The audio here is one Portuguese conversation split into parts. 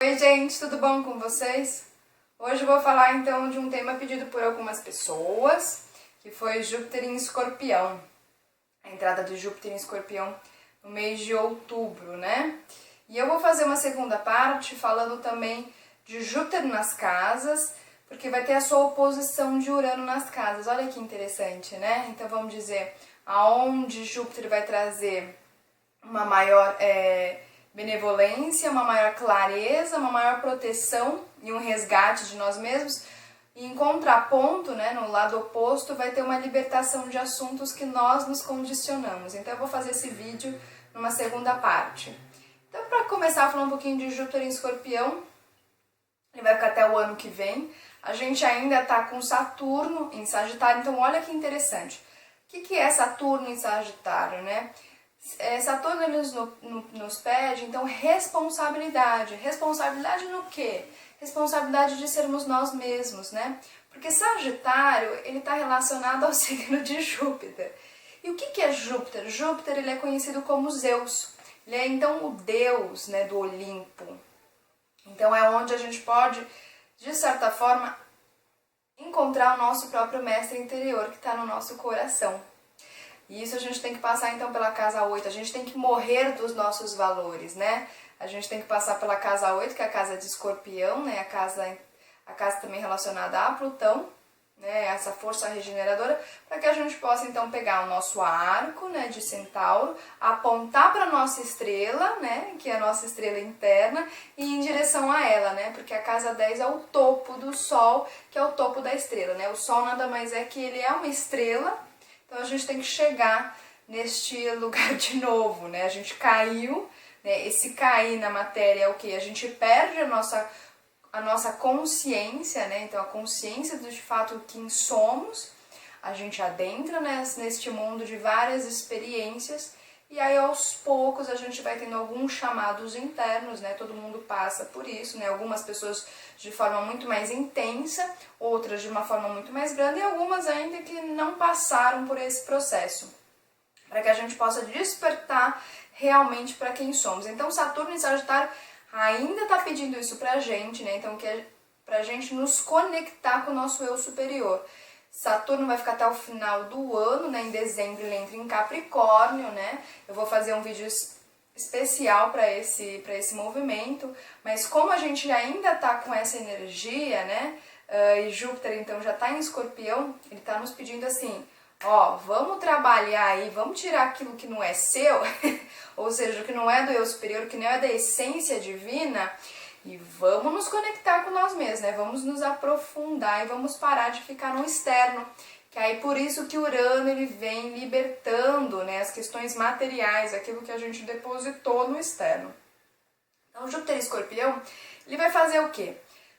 Oi gente, tudo bom com vocês? Hoje eu vou falar então de um tema pedido por algumas pessoas, que foi Júpiter em Escorpião. A entrada de Júpiter em Escorpião no mês de outubro, né? E eu vou fazer uma segunda parte falando também de Júpiter nas casas, porque vai ter a sua oposição de Urano nas casas. Olha que interessante, né? Então vamos dizer, aonde Júpiter vai trazer uma maior benevolência, uma maior clareza, uma maior proteção e um resgate de nós mesmos. E em contraponto, né, no lado oposto, vai ter uma libertação de assuntos que nós nos condicionamos. Então eu vou fazer esse vídeo numa segunda parte. Então, para começar, falar um pouquinho de Júpiter em Escorpião, ele vai ficar até o ano que vem. A gente ainda está com Saturno em Sagitário, então olha que interessante. O que é Saturno em Sagitário, né? Saturno ele nos pede, então, responsabilidade. Responsabilidade no quê? Responsabilidade de sermos nós mesmos, né? Porque Sagitário, ele está relacionado ao signo de Júpiter. E o que é Júpiter? Júpiter, ele é conhecido como Zeus. Ele é, então, o deus, né, do Olimpo. Então, é onde a gente pode, de certa forma, encontrar o nosso próprio mestre interior, que está no nosso coração. E isso a gente tem que passar então pela casa 8, a gente tem que morrer dos nossos valores, né? A gente tem que passar pela casa 8, que é a casa de Escorpião, né? A casa também relacionada a Plutão, né? Essa força regeneradora, para que a gente possa então pegar o nosso arco, né, de Centauro, apontar para a nossa estrela, né, que é a nossa estrela interna, e ir em direção a ela, né? Porque a casa 10 é o topo do Sol, que é o topo da estrela, né? O Sol nada mais é que ele é uma estrela. Então a gente tem que chegar neste lugar de novo, né? A gente caiu, né? Esse cair na matéria é o quê? A gente perde a nossa consciência, né? Então a consciência de fato quem somos, a gente adentra neste mundo de várias experiências e aí aos poucos a gente vai tendo alguns chamados internos, né? Todo mundo passa por isso, né? Algumas pessoas de forma muito mais intensa, outras de uma forma muito mais grande e algumas ainda que não passaram por esse processo, para que a gente possa despertar realmente para quem somos. Então Saturno em Sagitário ainda está pedindo isso pra gente, né? Então que é pra gente nos conectar com o nosso eu superior. Saturno vai ficar até o final do ano, né? Em dezembro ele entra em Capricórnio, né? Eu vou fazer um vídeo especial para esse movimento, mas como a gente ainda está com essa energia, né? E Júpiter então já está em Escorpião, ele está nos pedindo assim, ó, vamos trabalhar aí, vamos tirar aquilo que não é seu, ou seja, o que não é do eu superior, que não é da essência divina, e vamos nos conectar com nós mesmos, né? Vamos nos aprofundar e vamos parar de ficar no externo. Que aí por isso que Urano ele vem libertando, né, as questões materiais, aquilo que a gente depositou no externo. Então Júpiter em Escorpião, ele vai fazer o quê?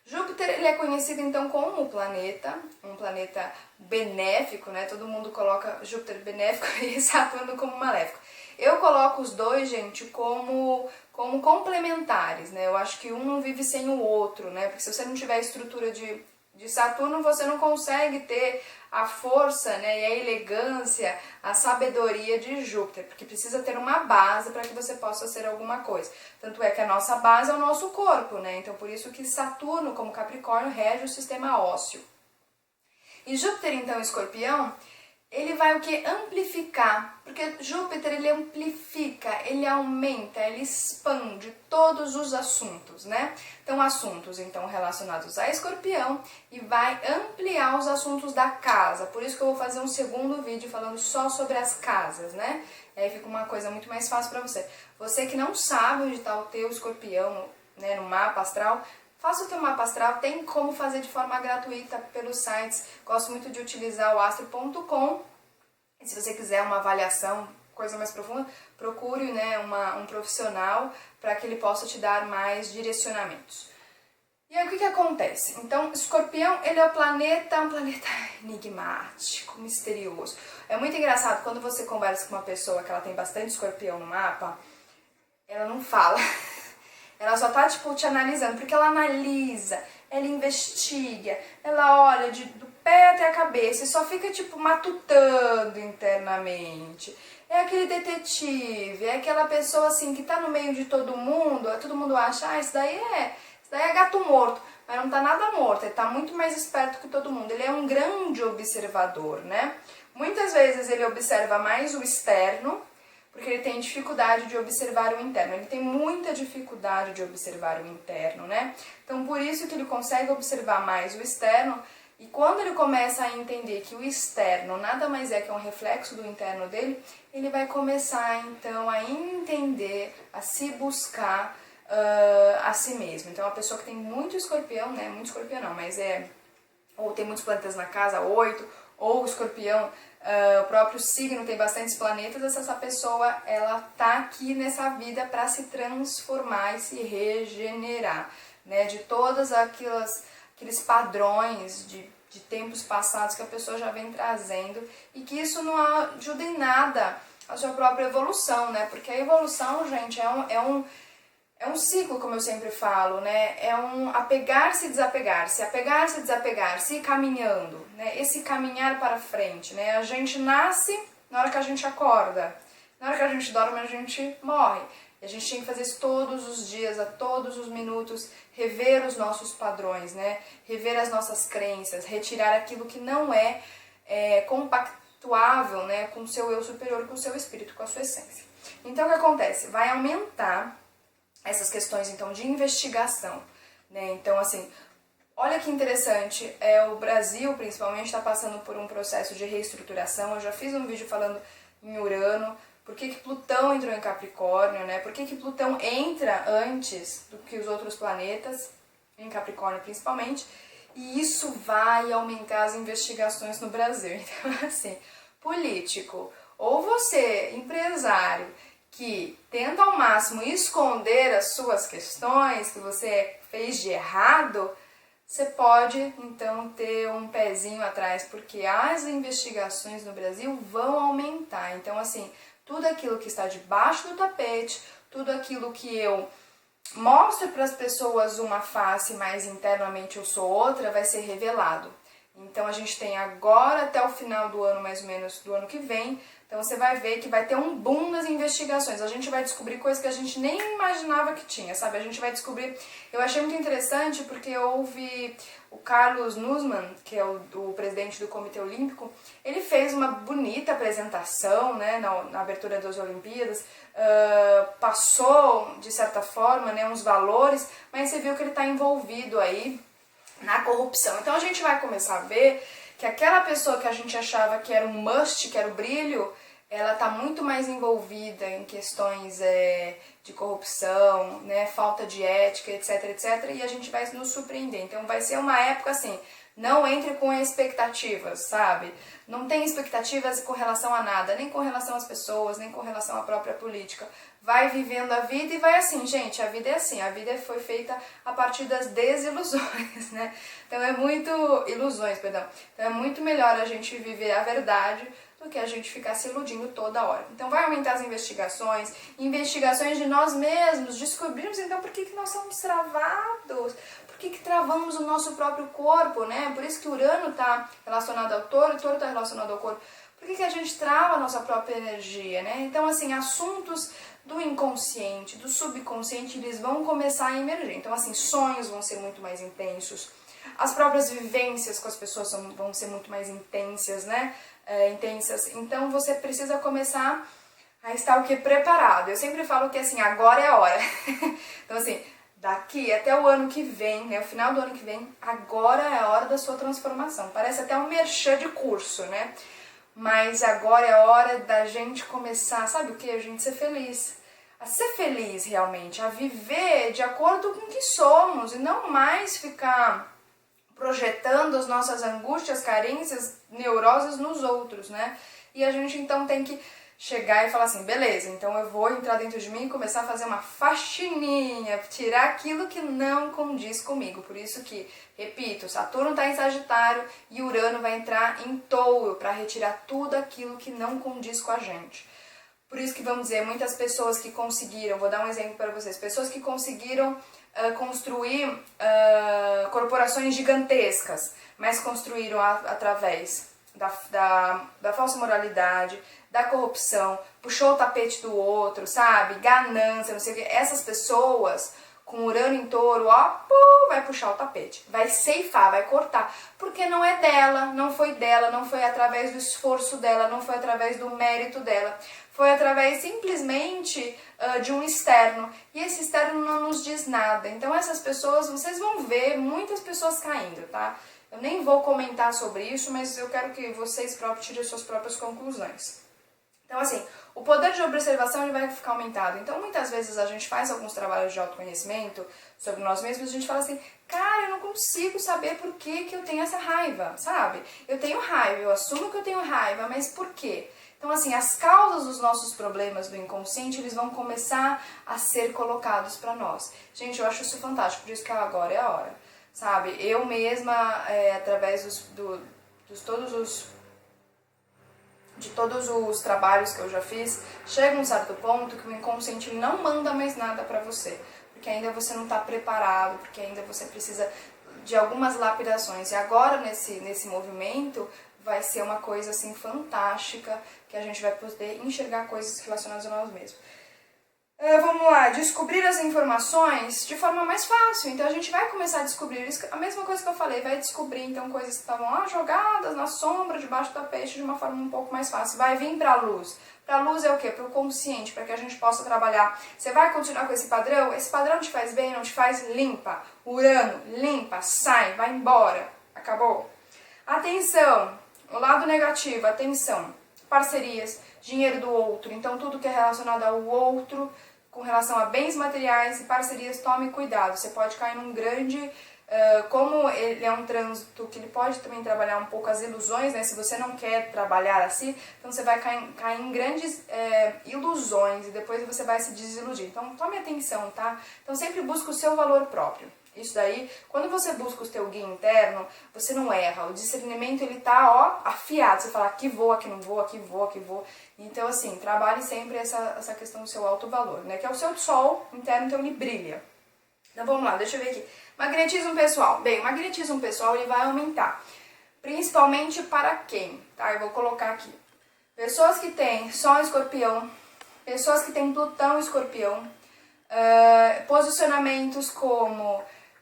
Júpiter ele é conhecido então como um planeta benéfico, né? Todo mundo coloca Júpiter benéfico e Saturno como maléfico. Eu coloco os dois, gente, como complementares, né? Eu acho que um não vive sem o outro, né? Porque se você não tiver a estrutura de Saturno, você não consegue ter a força, né, e a elegância, a sabedoria de Júpiter, porque precisa ter uma base para que você possa ser alguma coisa. Tanto é que a nossa base é o nosso corpo, né? Então por isso que Saturno, como Capricórnio, rege o sistema ósseo. E Júpiter, então, Escorpião, ele vai o que? Amplificar, porque Júpiter ele amplifica, ele aumenta, ele expande todos os assuntos, né? Então assuntos então relacionados a Escorpião e vai ampliar os assuntos da casa. Por isso que eu vou fazer um segundo vídeo falando só sobre as casas, né? E aí fica uma coisa muito mais fácil para você. Você que não sabe onde está o teu Escorpião, né, no mapa astral, faça o teu mapa astral, tem como fazer de forma gratuita pelos sites. Gosto muito de utilizar o astro.com. E se você quiser uma avaliação, coisa mais profunda, procure, né, um profissional para que ele possa te dar mais direcionamentos. E aí o que acontece? Então, Escorpião, ele é um planeta enigmático, misterioso. É muito engraçado, quando você conversa com uma pessoa que ela tem bastante Escorpião no mapa, ela não fala. Ela só tá, tipo, te analisando, porque ela analisa, ela investiga, ela olha do pé até a cabeça e só fica, tipo, matutando internamente. É aquele detetive, é aquela pessoa, assim, que tá no meio de todo mundo acha, isso daí Isso daí é gato morto, mas não tá nada morto, ele tá muito mais esperto que todo mundo. Ele é um grande observador, né? Muitas vezes ele observa mais o externo, porque ele tem dificuldade de observar o interno. Ele tem muita dificuldade de observar o interno, né? Então, por isso que ele consegue observar mais o externo. E quando ele começa a entender que o externo nada mais é que um reflexo do interno dele, ele vai começar, então, a entender, a se buscar a si mesmo. Então, a pessoa que tem muito escorpião, né? Muito escorpião não, mas ou tem muitos planetas na casa 8, ou o escorpião, o próprio signo tem bastantes planetas, essa pessoa, ela tá aqui nessa vida para se transformar e se regenerar, né? De todas aqueles padrões de tempos passados que a pessoa já vem trazendo e que isso não ajuda em nada a sua própria evolução, né? Porque a evolução, gente, é um ciclo, como eu sempre falo, né? É um apegar-se e desapegar-se, apegar-se e desapegar-se, ir caminhando, né? Esse caminhar para frente, né? A gente nasce na hora que a gente acorda, na hora que a gente dorme a gente morre. E a gente tem que fazer isso todos os dias, a todos os minutos, rever os nossos padrões, né? Rever as nossas crenças, retirar aquilo que não é compactuável, né? Com o seu eu superior, com o seu espírito, com a sua essência. Então o que acontece? Vai aumentar essas questões, então, de investigação, né? Então, assim, olha que interessante, o Brasil, principalmente, está passando por um processo de reestruturação. Eu já fiz um vídeo falando em Urano, por que Plutão entrou em Capricórnio, né? Por que Plutão entra antes do que os outros planetas, em Capricórnio principalmente, e isso vai aumentar as investigações no Brasil. Então, assim, político, ou você, empresário, que tenta ao máximo esconder as suas questões, que você fez de errado, você pode, então, ter um pezinho atrás, porque as investigações no Brasil vão aumentar. Então, assim, tudo aquilo que está debaixo do tapete, tudo aquilo que eu mostro para as pessoas uma face, mas internamente eu sou outra, vai ser revelado. Então, a gente tem agora até o final do ano, mais ou menos, do ano que vem. Então, você vai ver que vai ter um boom nas investigações. A gente vai descobrir coisas que a gente nem imaginava que tinha, sabe? A gente vai descobrir... Eu achei muito interessante porque houve o Carlos Nussmann, que é o presidente do Comitê Olímpico, ele fez uma bonita apresentação, né, na abertura das Olimpíadas, passou, de certa forma, né, uns valores, mas você viu que ele está envolvido aí na corrupção. Então, a gente vai começar a ver que aquela pessoa que a gente achava que era um must, que era o brilho, ela está muito mais envolvida em questões de corrupção, né, falta de ética, etc, etc, e a gente vai nos surpreender. Então vai ser uma época assim, não entre com expectativas, sabe? Não tem expectativas com relação a nada, nem com relação às pessoas, nem com relação à própria política. Vai vivendo a vida e vai assim, gente, a vida é assim, a vida foi feita a partir das desilusões, né? Então ilusões, perdão. Então é muito melhor a gente viver a verdade do que a gente ficar se iludindo toda hora. Então vai aumentar as investigações de nós mesmos, descobrirmos então por que nós somos travados, por que travamos o nosso próprio corpo, né? Por isso que Urano está relacionado ao touro, o touro está relacionado ao corpo. Por que a gente trava a nossa própria energia, né? Então, assim, assuntos do inconsciente, do subconsciente, eles vão começar a emergir. Então, assim, sonhos vão ser muito mais intensos, as próprias vivências com as pessoas vão ser muito mais intensas, né? Intensas. Então, você precisa começar a estar o que? Preparado. Eu sempre falo que, assim, agora é a hora. Então, assim, daqui até o ano que vem, né? O final do ano que vem, agora é a hora da sua transformação. Parece até um merchan de curso, né? Mas agora é a hora da gente começar, sabe o que? A gente ser feliz. A ser feliz realmente, a viver de acordo com o que somos e não mais ficar projetando as nossas angústias, carências, neuroses nos outros, né? E a gente então tem que chegar e falar assim, beleza, então eu vou entrar dentro de mim e começar a fazer uma faxininha, tirar aquilo que não condiz comigo. Por isso que, repito, Saturno está em Sagitário e Urano vai entrar em Touro para retirar tudo aquilo que não condiz com a gente. Por isso que, vamos dizer, muitas pessoas que conseguiram, vou dar um exemplo para vocês, pessoas que conseguiram construir corporações gigantescas, mas construíram através da falsa moralidade, da corrupção, puxou o tapete do outro, sabe? Ganância, não sei o que. Essas pessoas com Urano em Touro, ó, vai puxar o tapete, vai ceifar, vai cortar, porque não é dela, não foi através do esforço dela, não foi através do mérito dela, foi através simplesmente de um externo, e esse externo não nos diz nada. Então essas pessoas, vocês vão ver muitas pessoas caindo, tá? Eu nem vou comentar sobre isso, mas eu quero que vocês próprios tirem suas próprias conclusões. Então, assim, o poder de observação ele vai ficar aumentado. Então, muitas vezes a gente faz alguns trabalhos de autoconhecimento sobre nós mesmos e a gente fala assim, cara, eu não consigo saber por que eu tenho essa raiva, sabe? Eu tenho raiva, eu assumo que eu tenho raiva, mas por quê? Então, assim, as causas dos nossos problemas do inconsciente, eles vão começar a ser colocados para nós. Gente, eu acho isso fantástico, por isso que agora é a hora, sabe? Eu mesma, através de todos os trabalhos que eu já fiz, chega um certo ponto que o inconsciente não manda mais nada para você, porque ainda você não está preparado, porque ainda você precisa de algumas lapidações. E agora, nesse movimento, vai ser uma coisa assim fantástica, que a gente vai poder enxergar coisas relacionadas a nós mesmos. Vamos lá, descobrir as informações de forma mais fácil. Então a gente vai começar a descobrir isso, a mesma coisa que eu falei, vai descobrir então coisas que estavam lá jogadas na sombra, debaixo do tapete, de uma forma um pouco mais fácil. Vai vir para a luz. Para a luz é o quê? Para o consciente, para que a gente possa trabalhar. Você vai continuar com esse padrão te faz bem, não te faz, limpa. Urano, limpa, sai, vai embora. Acabou? Atenção, o lado negativo, atenção. Parcerias, dinheiro do outro, então tudo que é relacionado ao outro, com relação a bens materiais e parcerias, tome cuidado. Você pode cair num grande... como ele é um trânsito que ele pode também trabalhar um pouco as ilusões, né? Se você não quer trabalhar assim, então você vai cair em grandes ilusões e depois você vai se desiludir. Então tome atenção, tá? Então sempre busque o seu valor próprio. Isso daí, quando você busca o seu guia interno, você não erra. O discernimento, ele tá, ó, afiado. Você fala, aqui vou, aqui não vou, aqui vou, aqui vou. Então, assim, trabalhe sempre essa questão do seu alto valor, né? Que é o seu sol interno, então ele brilha. Então, vamos lá, deixa eu ver aqui. Magnetismo pessoal. Bem, o magnetismo pessoal, ele vai aumentar. Principalmente para quem? Tá, eu vou colocar aqui. Pessoas que têm Sol Escorpião, pessoas que têm Plutão Escorpião, posicionamentos como...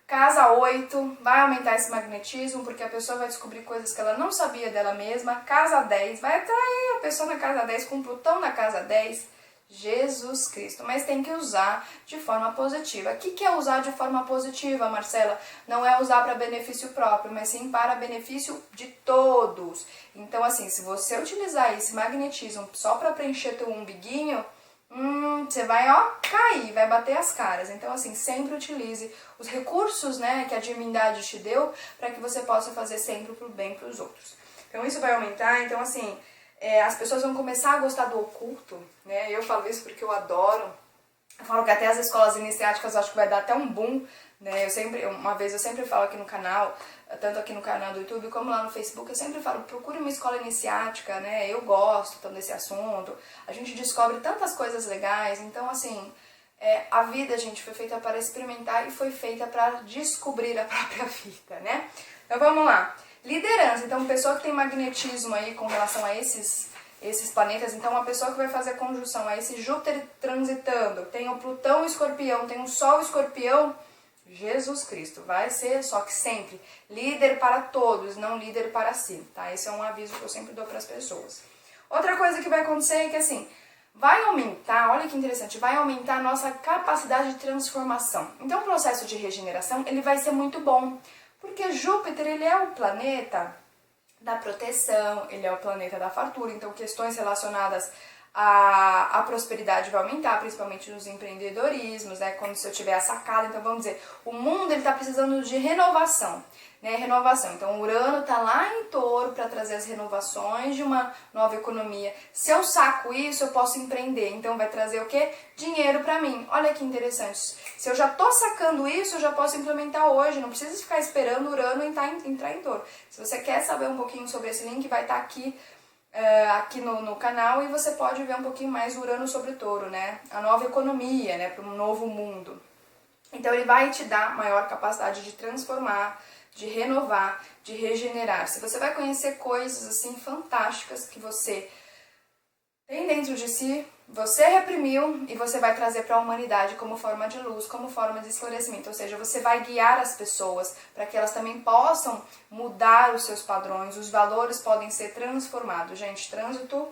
Casa 8, vai aumentar esse magnetismo, porque a pessoa vai descobrir coisas que ela não sabia dela mesma. Casa 10, vai atrair a pessoa na casa 10, com Plutão na casa 10. Jesus Cristo. Mas tem que usar de forma positiva. O que é usar de forma positiva, Marcela? Não é usar para benefício próprio, mas sim para benefício de todos. Então, assim, se você utilizar esse magnetismo só para preencher teu umbiguinho... você vai, ó, cair, vai bater as caras. Então, assim, sempre utilize os recursos, né, que a divindade te deu para que você possa fazer sempre pro bem para os outros. Então, isso vai aumentar. Então, assim, as pessoas vão começar a gostar do oculto, né? Eu falo isso porque eu adoro. Eu falo que até as escolas iniciáticas eu acho que vai dar até um boom, né? Uma vez eu sempre falo aqui no canal, tanto aqui no canal do YouTube como lá no Facebook, eu sempre falo, procure uma escola iniciática, né? Eu gosto tanto desse assunto, a gente descobre tantas coisas legais, então assim, a vida, gente, foi feita para experimentar e foi feita para descobrir a própria vida, né? Então vamos lá. Liderança, então pessoa que tem magnetismo aí com relação a esses planetas, então uma pessoa que vai fazer conjunção a esse Júpiter transitando, tem o Plutão Escorpião, tem o Sol Escorpião, Jesus Cristo, vai ser, só que sempre, líder para todos, não líder para si, tá? Esse é um aviso que eu sempre dou para as pessoas. Outra coisa que vai acontecer é que, assim, vai aumentar, olha que interessante, vai aumentar a nossa capacidade de transformação. Então o processo de regeneração, ele vai ser muito bom, porque Júpiter, ele é o planeta da proteção, ele é o planeta da fartura, então questões relacionadas à prosperidade vai aumentar, principalmente nos empreendedorismos, né? Quando se eu tiver a sacada, então vamos dizer, o mundo ele está precisando de renovação, né? Renovação. Então o Urano está lá em Touro para trazer as renovações de uma nova economia. Se eu saco isso, eu posso empreender. Então vai trazer o quê? Dinheiro para mim. Olha que interessante. Se eu já estou sacando isso, eu já posso implementar hoje. Não precisa ficar esperando o Urano entrar em Touro. Se você quer saber um pouquinho sobre esse link, vai estar aqui no canal e você pode ver um pouquinho mais Urano sobre Touro, né? A nova economia, né? Para um novo mundo. Então ele vai te dar maior capacidade de transformar, de renovar, de regenerar. Se você vai conhecer coisas assim fantásticas que você tem dentro de si, você reprimiu e você vai trazer para a humanidade como forma de luz, como forma de esclarecimento. Ou seja, você vai guiar as pessoas para que elas também possam mudar os seus padrões, os valores podem ser transformados. Gente, trânsito,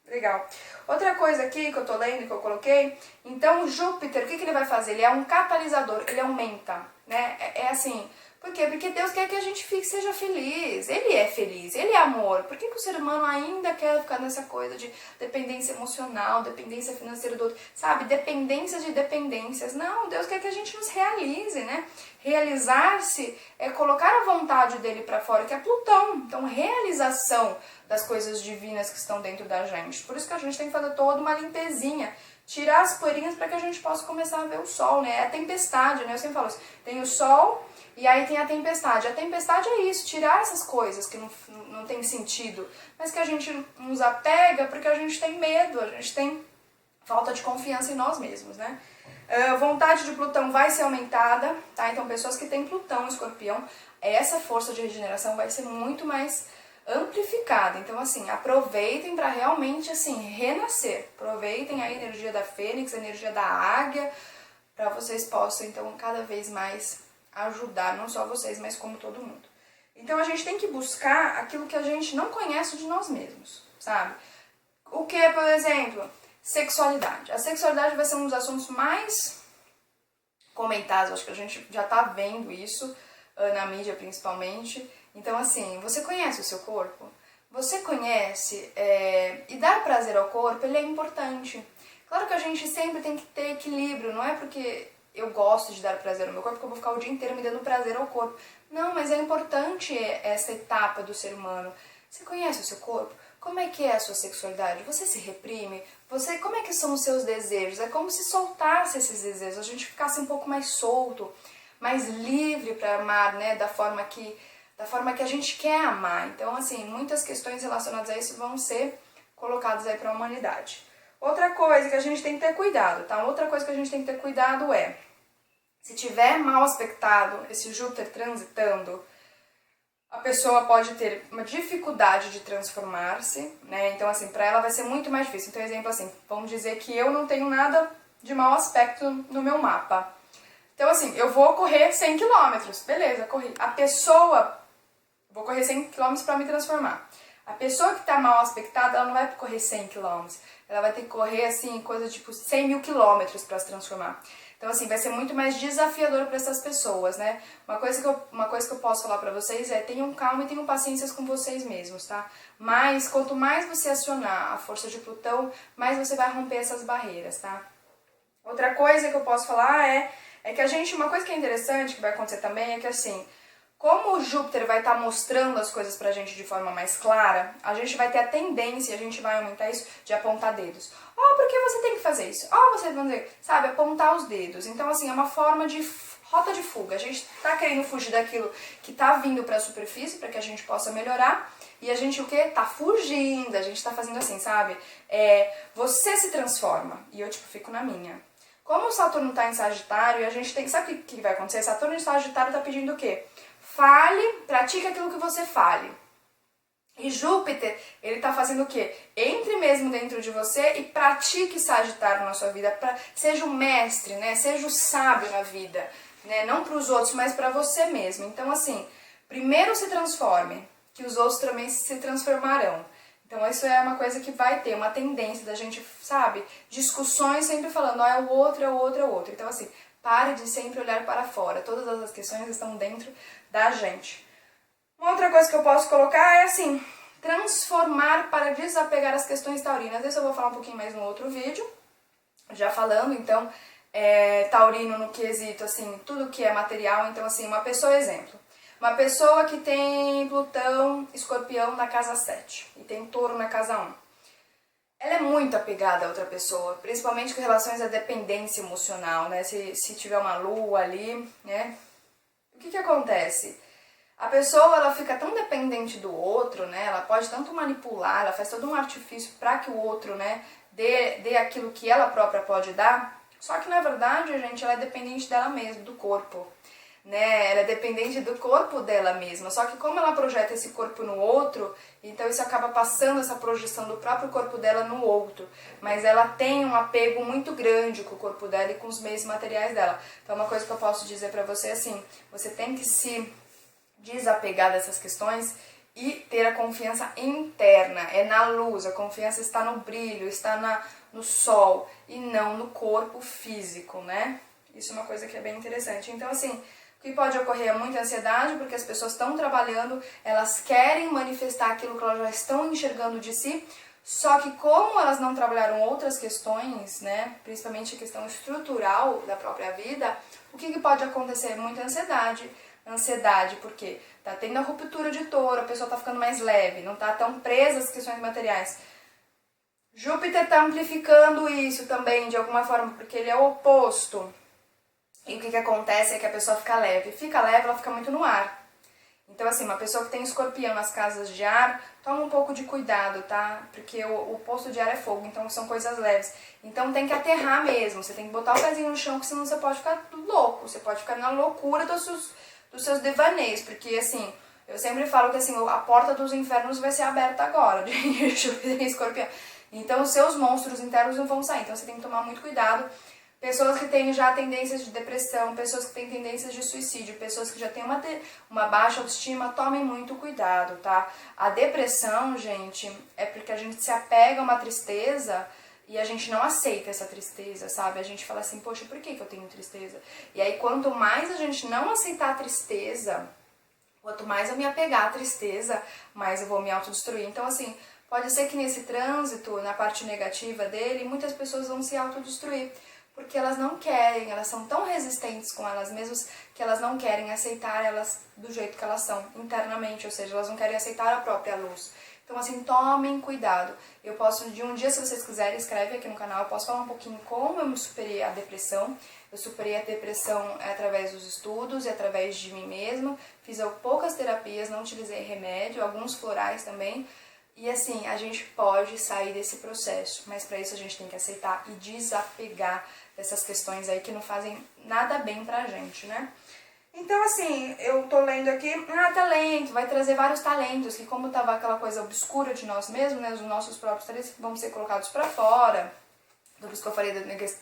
legal. Outra coisa aqui que eu tô lendo, que eu coloquei, então Júpiter, o que ele vai fazer? Ele é um catalisador, ele aumenta, né? É assim... Por quê? Porque Deus quer que a gente seja feliz. Ele é feliz, ele é amor. Por que o ser humano ainda quer ficar nessa coisa de dependência emocional, dependência financeira do outro? Sabe? Dependência de dependências. Não, Deus quer que a gente nos realize, né? Realizar-se é colocar a vontade dele para fora, que é Plutão. Então, realização das coisas divinas que estão dentro da gente. Por isso que a gente tem que fazer toda uma limpezinha. Tirar as poeirinhas para que a gente possa começar a ver o sol, né? É a tempestade, né? Eu sempre falo isso. Tem o sol... E aí tem a tempestade. A tempestade é isso, tirar essas coisas que não tem sentido, mas que a gente nos apega porque a gente tem medo, a gente tem falta de confiança em nós mesmos, né? A vontade de Plutão vai ser aumentada, tá? Então pessoas que têm Plutão, Escorpião, essa força de regeneração vai ser muito mais amplificada. Então assim, aproveitem para realmente assim renascer. Aproveitem a energia da Fênix, a energia da Águia, para vocês possam então cada vez mais ajudar, não só vocês, mas como todo mundo. Então a gente tem que buscar aquilo que a gente não conhece de nós mesmos, sabe? O que é, por exemplo, sexualidade. A sexualidade vai ser um dos assuntos mais comentados, acho que a gente já tá vendo isso, na mídia principalmente. Então assim, você conhece o seu corpo? Você conhece, e dar prazer ao corpo, ele é importante. Claro que a gente sempre tem que ter equilíbrio, não é porque eu gosto de dar prazer ao meu corpo, porque eu vou ficar o dia inteiro me dando prazer ao corpo. Não, mas é importante essa etapa do ser humano. Você conhece o seu corpo? Como é que é a sua sexualidade? Você se reprime? Como é que são os seus desejos? É como se soltasse esses desejos, a gente ficasse um pouco mais solto, mais livre para amar, né, da forma que a gente quer amar. Então, assim, muitas questões relacionadas a isso vão ser colocadas aí para a humanidade. Outra coisa que a gente tem que ter cuidado, tá? Outra coisa que a gente tem que ter cuidado é, se tiver mal aspectado esse Júpiter transitando, a pessoa pode ter uma dificuldade de transformar-se, né? Então, assim, para ela vai ser muito mais difícil. Então, exemplo assim, vamos dizer que eu não tenho nada de mau aspecto no meu mapa. Então, assim, eu vou correr 100 km, beleza, corri. A pessoa, vou correr 100 km para me transformar. A pessoa que está mal aspectada, ela não vai correr 100 km. Ela vai ter que correr, assim, coisa tipo 100 mil quilômetros para se transformar. Então, assim, vai ser muito mais desafiador para essas pessoas, né? Uma coisa que eu posso falar para vocês é tenham calma e tenham paciência com vocês mesmos, tá? Mas, quanto mais você acionar a força de Plutão, mais você vai romper essas barreiras, tá? Outra coisa que eu posso falar é que a gente, uma coisa que é interessante, que vai acontecer também, é que, assim, como o Júpiter vai estar mostrando as coisas pra gente de forma mais clara, a gente vai ter a tendência, a gente vai aumentar isso, de apontar dedos. Oh, por que você tem que fazer isso? Oh, você vai fazer, sabe, apontar os dedos. Então, assim, é uma forma de rota de fuga. A gente tá querendo fugir daquilo que tá vindo pra superfície, pra que a gente possa melhorar. E a gente, o quê? Tá fugindo, a gente tá fazendo assim, sabe? Você se transforma, e eu, tipo, fico na minha. Como o Saturno tá em Sagitário, a gente tem... Sabe o que vai acontecer? Saturno em Sagitário tá pedindo o quê? Fale, pratique aquilo que você fale. E Júpiter, ele tá fazendo o quê? Entre mesmo dentro de você e pratique Sagitário na sua vida. Seja o mestre, né? Seja o sábio na vida. Né? Não para os outros, mas para você mesmo. Então, assim, primeiro se transforme, que os outros também se transformarão. Então, isso é uma coisa que vai ter, uma tendência da gente, sabe? Discussões sempre falando, é o outro, é o outro, é o outro. Então, assim, pare de sempre olhar para fora. Todas as questões estão dentro da gente. Uma outra coisa que eu posso colocar é assim, transformar para desapegar as questões taurinas. Isso eu vou falar um pouquinho mais no outro vídeo, já falando, então, taurino no quesito, assim, tudo que é material. Então, assim, uma pessoa, exemplo, uma pessoa que tem Plutão, Escorpião na casa 7 e tem Touro na casa 1. Ela é muito apegada a outra pessoa, principalmente com relações à dependência emocional, né? Se tiver uma lua ali, né? O que acontece? A pessoa, ela fica tão dependente do outro, né? Ela pode tanto manipular, ela faz todo um artifício para que o outro, né, dê aquilo que ela própria pode dar. Só que, na verdade, gente, ela é dependente dela mesma, do corpo. né? Ela é dependente do corpo dela mesma. Só que como ela projeta esse corpo no outro, então isso acaba passando essa projeção do próprio corpo dela no outro. Mas ela tem um apego muito grande com o corpo dela e com os meios materiais dela. Então uma coisa que eu posso dizer pra você é assim, você tem que se desapegar dessas questões e ter a confiança interna, é na luz, a confiança está no brilho, está no sol e não no corpo físico, né? Isso é uma coisa que é bem interessante. Então, assim, o que pode ocorrer é muita ansiedade, porque as pessoas estão trabalhando, elas querem manifestar aquilo que elas já estão enxergando de si, só que como elas não trabalharam outras questões, né, principalmente a questão estrutural da própria vida, o que pode acontecer? Muita ansiedade. Ansiedade, porque tá tendo a ruptura de touro, a pessoa tá ficando mais leve, não tá tão presa às questões materiais. Júpiter tá amplificando isso também, de alguma forma, porque ele é o oposto. E o que acontece é que a pessoa fica leve, ela fica muito no ar. Então, assim, uma pessoa que tem escorpião nas casas de ar, toma um pouco de cuidado, tá? Porque o oposto de ar é fogo, então são coisas leves. Então tem que aterrar mesmo, você tem que botar o pezinho no chão, porque senão você pode ficar louco, você pode ficar na loucura dos seus devaneios, porque assim, eu sempre falo que assim, a porta dos infernos vai ser aberta agora, de Júpiter em escorpião. Então os seus monstros internos não vão sair, então você tem que tomar muito cuidado. Pessoas que têm já tendências de depressão, pessoas que têm tendências de suicídio, pessoas que já têm uma baixa autoestima, tomem muito cuidado, tá? A depressão, gente, é porque a gente se apega a uma tristeza e a gente não aceita essa tristeza, sabe? A gente fala assim, poxa, por que eu tenho tristeza? E aí, quanto mais a gente não aceitar a tristeza, quanto mais eu me apegar à tristeza, mais eu vou me autodestruir. Então, assim, pode ser que nesse trânsito, na parte negativa dele, muitas pessoas vão se autodestruir. Porque elas não querem, elas são tão resistentes com elas mesmas que elas não querem aceitar elas do jeito que elas são internamente, ou seja, elas não querem aceitar a própria luz. Então, assim, tomem cuidado. Eu posso, de um dia, se vocês quiserem, escreve aqui no canal, eu posso falar um pouquinho como eu me superei a depressão. Eu superei a depressão através dos estudos e através de mim mesma. Fiz poucas terapias, não utilizei remédio, alguns florais também. E assim, a gente pode sair desse processo, mas para isso a gente tem que aceitar e desapegar dessas questões aí que não fazem nada bem pra gente, né? Então, assim, eu tô lendo aqui, talento, vai trazer vários talentos, que como tava aquela coisa obscura de nós mesmos, né, os nossos próprios talentos vão ser colocados pra fora. Por isso que eu falei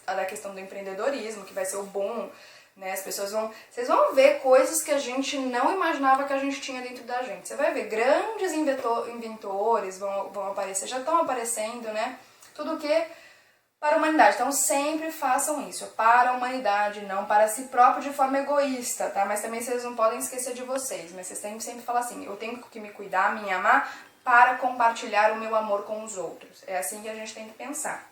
da questão do empreendedorismo, que vai ser o boom, né, vocês vão ver coisas que a gente não imaginava que a gente tinha dentro da gente. Você vai ver grandes inventores vão aparecer, já estão aparecendo, né, tudo que para a humanidade. Então sempre façam isso, para a humanidade, não para si próprio de forma egoísta, tá? Mas também vocês não podem esquecer de vocês, mas vocês têm que sempre falar assim, eu tenho que me cuidar, me amar, para compartilhar o meu amor com os outros. É assim que a gente tem que pensar.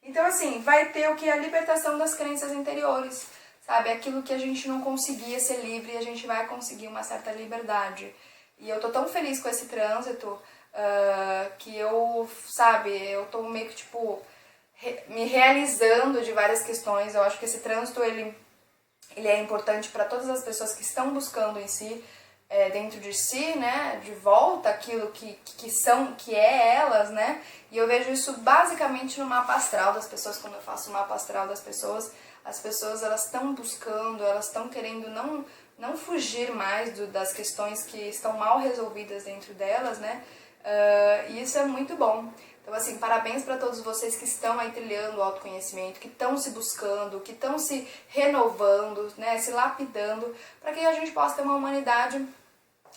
Então assim, vai ter o que? A libertação das crenças interiores, sabe? Aquilo que a gente não conseguia ser livre e a gente vai conseguir uma certa liberdade. E eu tô tão feliz com esse trânsito que eu tô meio que tipo me realizando de várias questões. Eu acho que esse trânsito ele é importante para todas as pessoas que estão buscando em si, dentro de si, né, de volta aquilo que é elas, né, e eu vejo isso basicamente no mapa astral das pessoas. Quando eu faço o mapa astral das pessoas, as pessoas elas estão buscando, elas estão querendo não fugir mais das questões que estão mal resolvidas dentro delas, né, e isso é muito bom. Então, assim, parabéns para todos vocês que estão aí trilhando o autoconhecimento, que estão se buscando, que estão se renovando, né, se lapidando, para que a gente possa ter uma humanidade,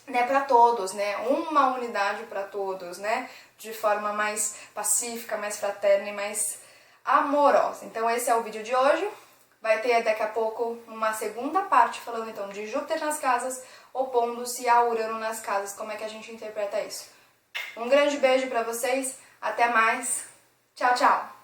né, para todos, né, uma unidade para todos, né, de forma mais pacífica, mais fraterna e mais amorosa. Então, esse é o vídeo de hoje. Vai ter daqui a pouco uma segunda parte falando então de Júpiter nas casas, opondo-se a Urano nas casas. Como é que a gente interpreta isso? Um grande beijo para vocês. Até mais. Tchau, tchau.